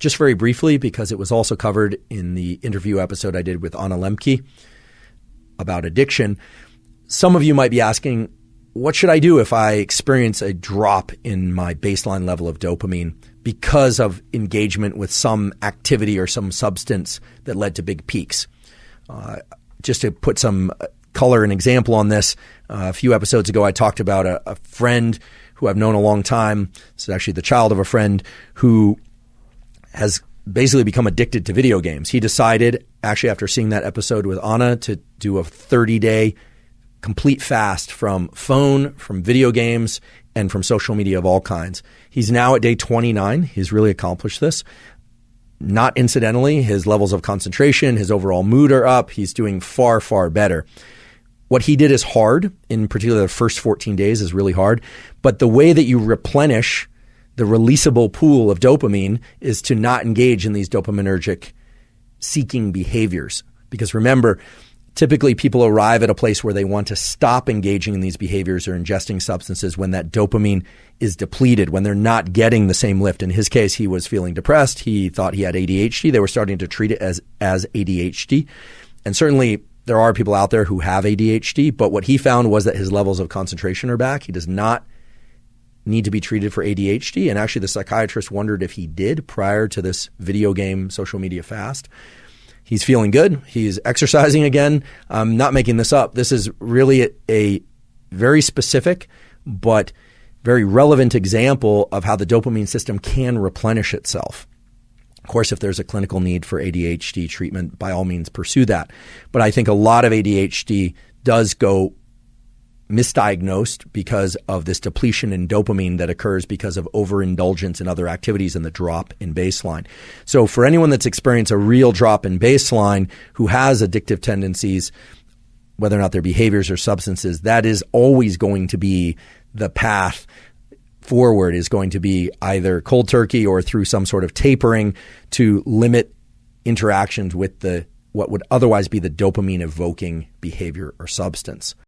just very briefly, because it was also covered in the interview episode I did with Anna Lemke about addiction. Some of you might be asking, what should I do if I experience a drop in my baseline level of dopamine because of engagement with some activity or some substance that led to big peaks? Just to put some color and example on this, a few episodes ago I talked about a friend who I've known a long time. This is actually the child of a friend who has basically become addicted to video games. He decided, actually after seeing that episode with Anna, to do a 30-day complete fast from phone, from video games, and from social media of all kinds. He's now at day 29. He's really accomplished this. Not incidentally, his levels of concentration, his overall mood are up. He's doing far, far better. What he did is hard. In particular, the first 14 days is really hard. But the way that you replenish the releasable pool of dopamine is to not engage in these dopaminergic seeking behaviors. Because remember, typically people arrive at a place where they want to stop engaging in these behaviors or ingesting substances when that dopamine is depleted, when they're not getting the same lift. In his case, he was feeling depressed. He thought he had ADHD. They were starting to treat it as ADHD. And certainly there are people out there who have ADHD, but what he found was that his levels of concentration are back. He does not need to be treated for ADHD. And actually the psychiatrist wondered if he did prior to this video game social media fast. He's feeling good. He's exercising again. I'm not making this up. This is really a very specific but very relevant example of how the dopamine system can replenish itself. Of course, if there's a clinical need for ADHD treatment, by all means pursue that. But I think a lot of ADHD does go misdiagnosed because of this depletion in dopamine that occurs because of overindulgence in other activities and the drop in baseline. So for anyone that's experienced a real drop in baseline who has addictive tendencies, whether or not they're behaviors or substances, that is always going to be the path forward, is going to be either cold turkey or through some sort of tapering to limit interactions with what would otherwise be the dopamine evoking behavior or substance.